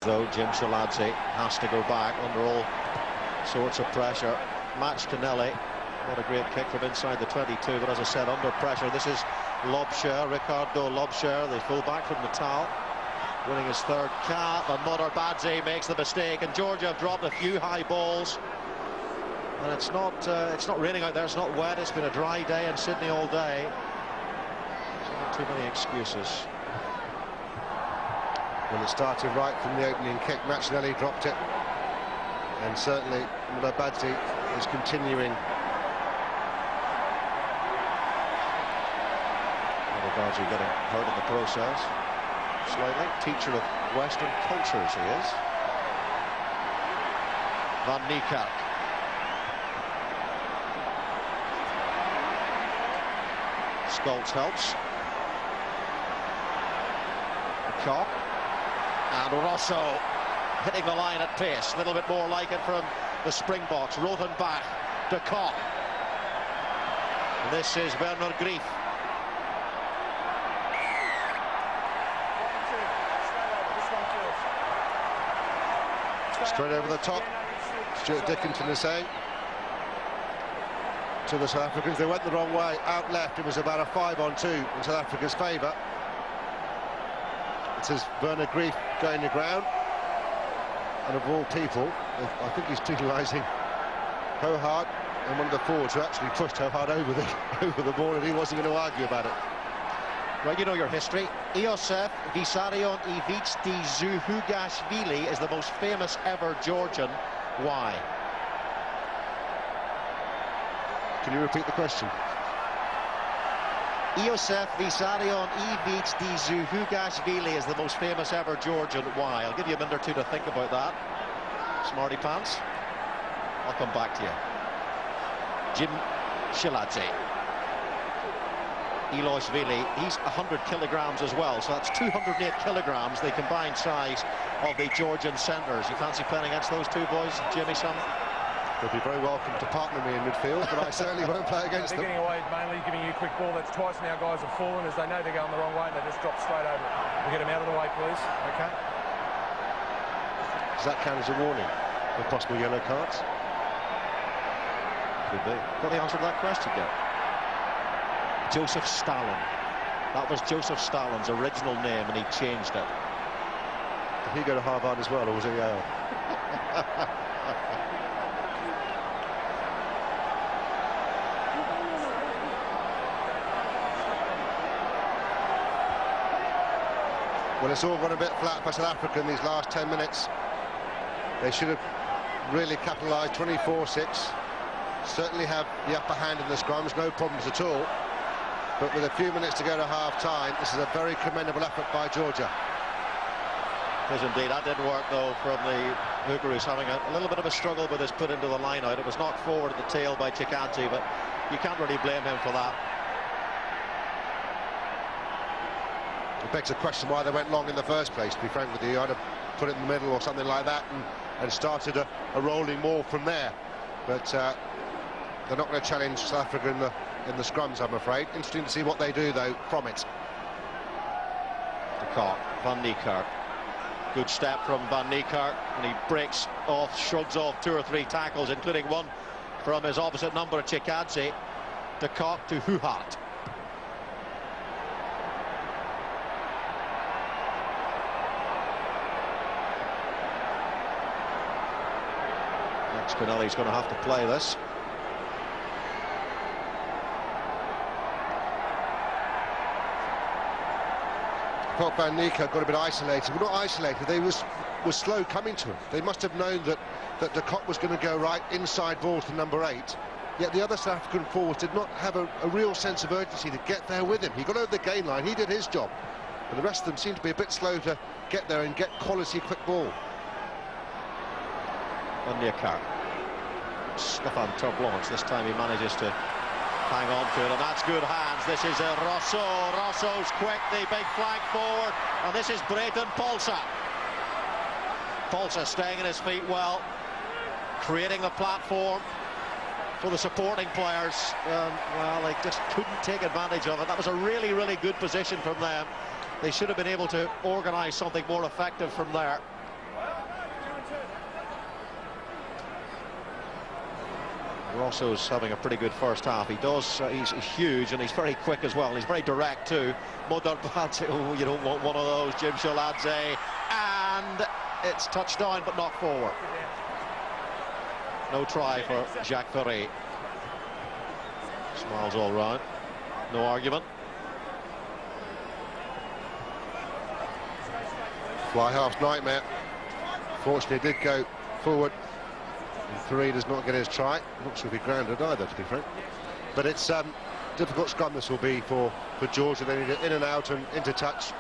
though, Jim Shiladze has to go back under all sorts of pressure. Match to Nelly. Not a great kick from inside the 22, but as I said, under pressure. This is Lobsher, Ricardo Lobsher, the full-back from Natal, winning his third cap, and Badze makes the mistake, and Georgia have dropped a few high balls. And it's not raining out there, it's not wet, it's been a dry day in Sydney all day. So not too many excuses. Well, it started right from the opening kick. Machinelli dropped it, and certainly Badze is continuing. Badze getting hurt in the process slightly. Teacher of Western cultures he is. Van Niekerk. Scholz helps. Cock. And Rosso hitting the line at pace. A little bit more like it from the Springboks. Rothenbach, de Kock. This is Werner Grief. Straight over the top. Stuart Dickinson is saying to the South Africans, they went the wrong way. Out left, it was about a 5-on-2 in South Africa's favour. It says Werner Grief going to ground. And of all people, I think he's penalising Hohard and one of the forwards who actually pushed Hohard over the ball, and he wasn't going to argue about it. Well, you know your history. Iosef Vissarion Ivic Dzhugashvili is the most famous ever Georgian. Why? Can you repeat the question? Iosef Vissarion Ivic Dzhugashvili is the most famous ever Georgian. Why? I'll give you a minute or two to think about that. Smarty pants. I'll come back to you. Jim Shiladze. Iloishvili, he's 100 kilograms as well, so that's 208 kilograms, the combined size of the Georgian centres. You fancy playing against those two boys, Jimmy Son? They'll be very welcome to partner me in midfield, but I certainly won't play against them. They're getting away, mainly giving you a quick ball. That's twice now guys have fallen as they know they're going the wrong way, and they just drop straight over it. We'll get them out of the way, please. Okay. Does that count as a warning for possible yellow cards? Could be. Got the answer to that question yet? Joseph Stalin. That was Joseph Stalin's original name, and he changed it. Did he go to Harvard as well, or was it Yale? Well, it's all gone a bit flat for South Africa in these last 10 minutes. They should have really capitalised. 24-6. Certainly have the upper hand in the scrums, no problems at all. But with a few minutes to go to half-time, this is a very commendable effort by Georgia. It is indeed. That didn't work, though, from the hooker, who's having a little bit of a struggle with his put into the line-out. It was knocked forward at the tail by Chikadze, but you can't really blame him for that. It begs the question why they went long in the first place, to be frank with you. I'd have put it in the middle or something like that and started a rolling more from there. But they're not going to challenge South Africa in the scrums, I'm afraid. Interesting to see what they do, though, from it. De Kock, Van Niekerk. Good step from Van Niekerk, and he breaks off, shrugs off 2 or 3 tackles, including one from his opposite number, Chikadze. De Kock to Huhart. Spinelli's going to have to play this. I felt Van Niekerk got a bit isolated. Well, not isolated, they was slow coming to him. They must have known that de Kock was going to go right inside ball to number 8. Yet the other South African forwards did not have a real sense of urgency to get there with him. He got over the gain line, he did his job. But the rest of them seemed to be a bit slow to get there and get quality quick ball. Van Niekerk. Stefan Terblanche, this time he manages to hang on to it, and that's good hands. This is Rosso. Rosso's quick, the big flank forward, and this is Brayton Polsa. Polsa staying on his feet well, creating the platform for the supporting players. Well, they just couldn't take advantage of it. That was a really, really good position from them. They should have been able to organise something more effective from there. Rosso's having a pretty good first half. He's huge and he's very quick as well. He's very direct too. Modarpadze, oh, you don't want one of those. Jim Sholadze, and it's touched down but not forward. No try for Jacques Ferret. Smiles all round. No argument. Fly half's nightmare. Fortunately, did go forward. And Ferret does not get his try. Not sure if he grounded either, to be frank. But it's difficult scrum this will be for Georgia. They need it in and out and into touch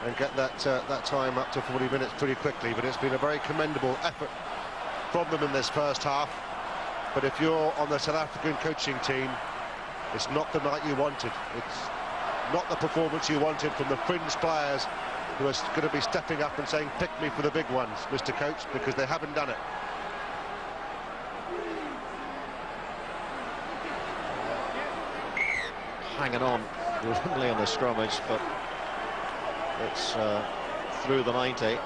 and get that time up to 40 minutes pretty quickly. But it's been a very commendable effort from them in this first half. But if you're on the South African coaching team, it's not the night you wanted. It's not the performance you wanted from the fringe players who are going to be stepping up and saying, pick me for the big ones, Mr. Coach, because they haven't done it. Hanging on grimly on the scrummage, but it's through the 90.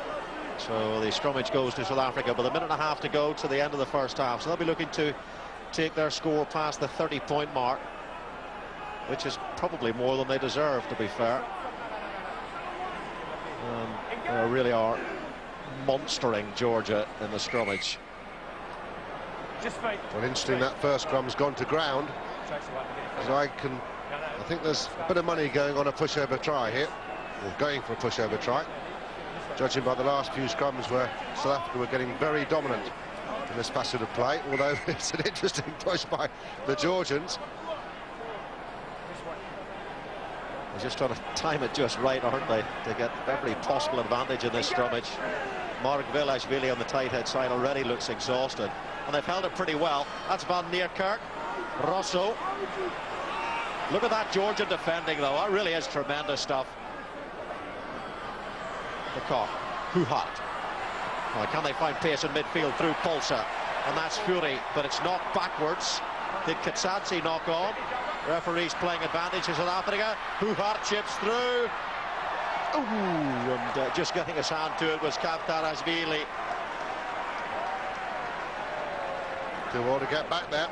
So the scrummage goes to South Africa, but a minute and a half to go to the end of the first half. So they'll be looking to take their score past the 30-point mark, which is probably more than they deserve, to be fair. They really are monstering Georgia in the scrummage. Well, interesting that first scrum's gone to ground. So I think there's a bit of money going on a pushover try here, or going for a pushover try. Judging by the last few scrums where South Africa were getting very dominant in this facet of play, although it's an interesting push by the Georgians. They're just trying to time it just right, aren't they, to get every possible advantage in this scrummage. Mark Velashvili on the tight head side already looks exhausted, and they've held it pretty well. That's Van Niekerk. Rosso. Look at that Georgian defending, though. That really is tremendous stuff. The cock. Huhat. Oh, can they find pace in midfield through Pulsa? And that's Fury, but it's knocked backwards. Did Katsadze knock on? Referee's playing advantage to South Africa. Huhat chips through. Ooh, and just getting his hand to it was Kavtarashvili. Do all to get back there.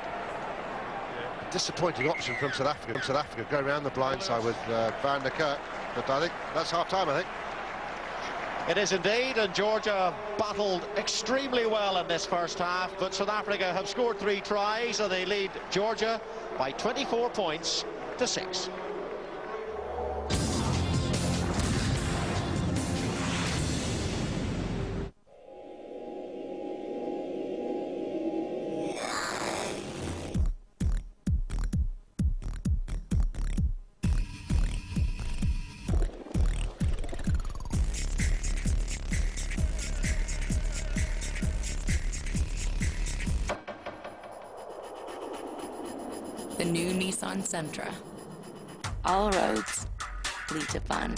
Disappointing option from South Africa. Go around the blind side with Van der Kerk. But I think that's half-time, I think. It is indeed, and Georgia battled extremely well in this first half, but South Africa have scored 3 tries and they lead Georgia by 24 points to 6. The new Nissan Sentra. All roads lead to fun.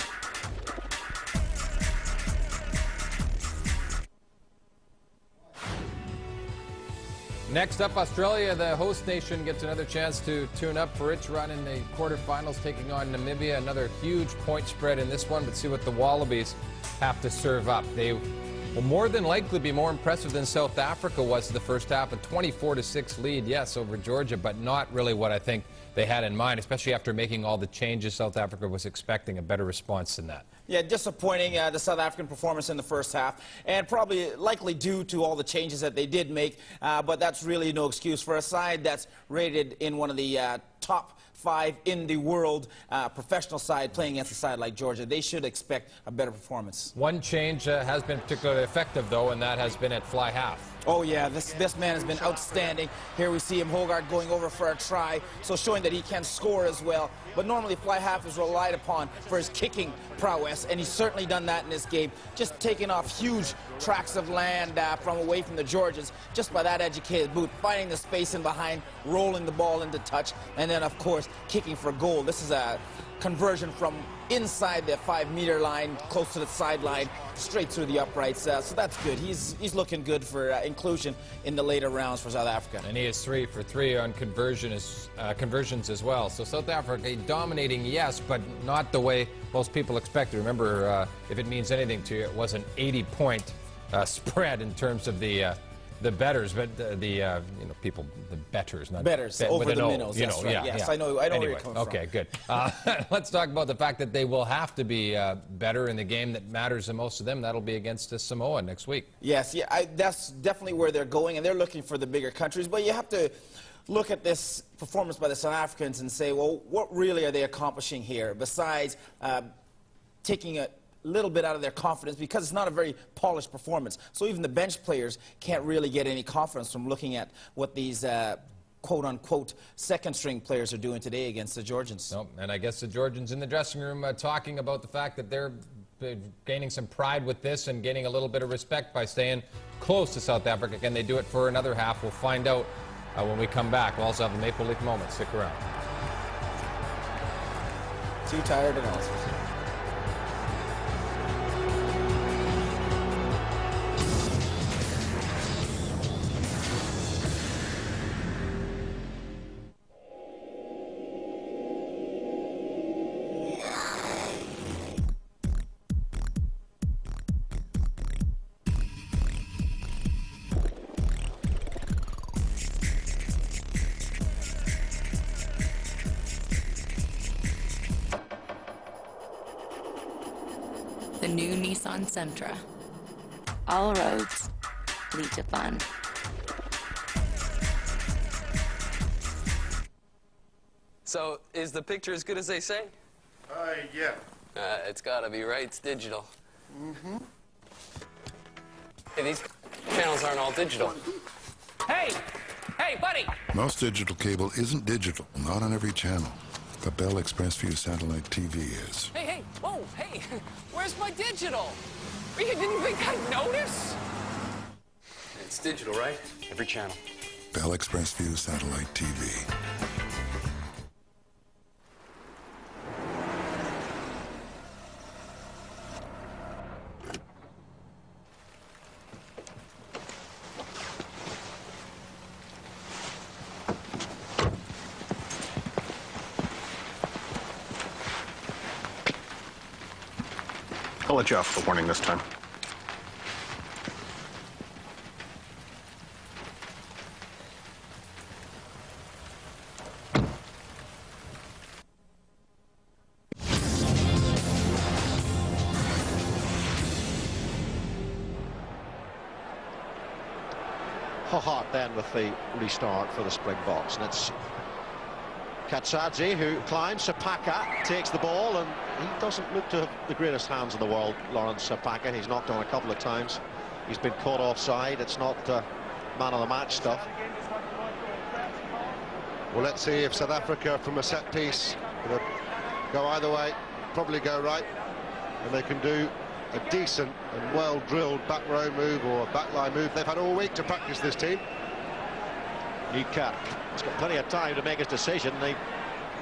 Next up, Australia, the host nation, gets another chance to tune up for its run in the quarterfinals, taking on Namibia. Another huge point spread in this one, but see what the Wallabies have to serve up. They will more than likely be more impressive than South Africa was in the first half. A 24-6 lead, yes, over Georgia, but not really what I think they had in mind, especially after making all the changes. South Africa was expecting a better response than that. Yeah, disappointing, the South African performance in the first half, and probably likely due to all the changes that they did make, but that's really no excuse for a side that's rated in one of the top 5 in the world, professional side playing against a side like Georgia. They should expect a better performance. One change has been particularly effective, though, and that has been at fly half. Oh, yeah, this man has been outstanding. Here we see him, Hogard, going over for a try, so showing that he can score as well. But normally fly half is relied upon for his kicking prowess, and he's certainly done that in this game. Just taking off huge tracts of land from away from the Georgians, just by that educated boot, finding the space in behind, rolling the ball into touch, and then, of course, kicking for goal. This is a conversion from inside the 5-meter line, close to the sideline, straight through the uprights. So that's good. He's looking good for inclusion in the later rounds for South Africa. And he is 3 for 3 on conversions as well. So South Africa dominating, yes, but not the way most people expected. Remember, if it means anything to you, it was an 80-point spread in terms of the betters, but the people, the betters, not betters over the minnows. That's right. Yes, I know. I know where you're coming from. Okay, good. Let's talk about the fact that they will have to be better in the game that matters the most to them. That'll be against Samoa next week. Yes, that's definitely where they're going, and they're looking for the bigger countries. But you have to look at this performance by the South Africans and say, well, what really are they accomplishing here besides taking a little bit out of their confidence, because it's not a very polished performance. So even the bench players can't really get any confidence from looking at what these quote-unquote second-string players are doing today against the Georgians. Nope. And I guess the Georgians in the dressing room talking about the fact that they're gaining some pride with this and gaining a little bit of respect by staying close to South Africa. Can they do it for another half? We'll find out when we come back. We'll also have the Maple Leaf moment. Stick around. Too tired analysis. The new Nissan Sentra. All roads lead to fun. So, is the picture as good as they say? Yeah. It's gotta be, right? It's digital. Mm-hmm. Hey, these channels aren't all digital. Hey! Hey, buddy! Most digital cable isn't digital, not on every channel. But Bell ExpressView satellite TV is. Hey, hey! Whoa, hey! Where's my digital? You didn't think I'd notice? It's digital, right? Every channel. Bell ExpressView satellite TV. I'll let you off the warning this time. Hart then with the restart for the Springboks, and it's Katsadze who climbs. Sapaka takes the ball, and he doesn't look to have the greatest hands in the world, Lawrence Sapaka. He's knocked on a couple of times. He's been caught offside. It's not man of the match stuff. Well, let's see if South Africa from a set piece go either way, probably go right, and they can do a decent and well-drilled back row move or a backline move. They've had all week to practice, this team. Nika, he's got plenty of time to make his decision.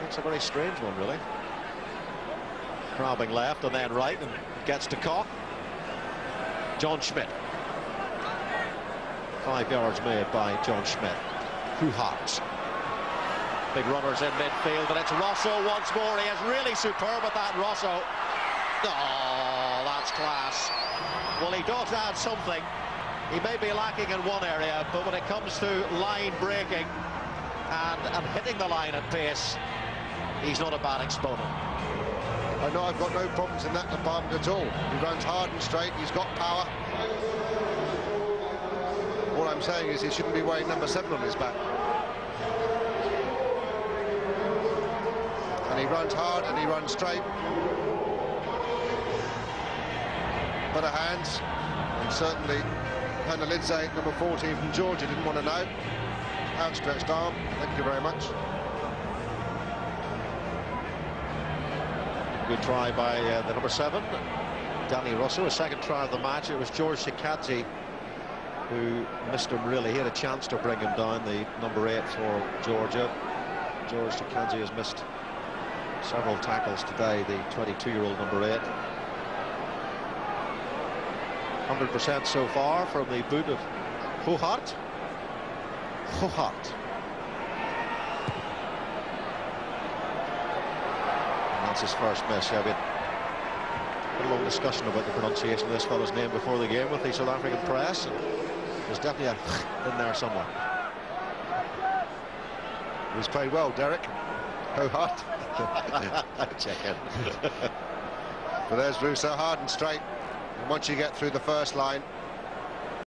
It's a very strange one, really. Crabbing left and then right, and gets to Koch. John Schmidt. 5 yards made by John Schmidt. Hart. Big runners in midfield, and it's Rosso once more. He is really superb at that, Rosso. Oh, that's class. Well, he does add something. He may be lacking in one area, but when it comes to line breaking and hitting the line at pace, he's not a bad exponent. I know I've got no problems in that department at all. He runs hard and straight, he's got power. All I'm saying is he shouldn't be wearing number 7 on his back. And he runs hard and he runs straight. Better hands, and certainly Hannah Lidze, number 14 from Georgia, didn't want to know. Outstretched arm, thank you very much. Good try by the number 7, Danny Rosso. A second try of the match. It was George Sikadze who missed him, really. He had a chance to bring him down, the number 8 for Georgia. George Sikadze has missed several tackles today, the 22-year-old number 8. 100% so far from the boot of Hart. And that's his first miss. Yeah, Had a long discussion about the pronunciation of this fellow's name before the game with the South African press. And there's definitely a in there somewhere. He's played well, Derek. Go hard. Check in. But there's Bruce, so hard and straight. And once you get through the first line,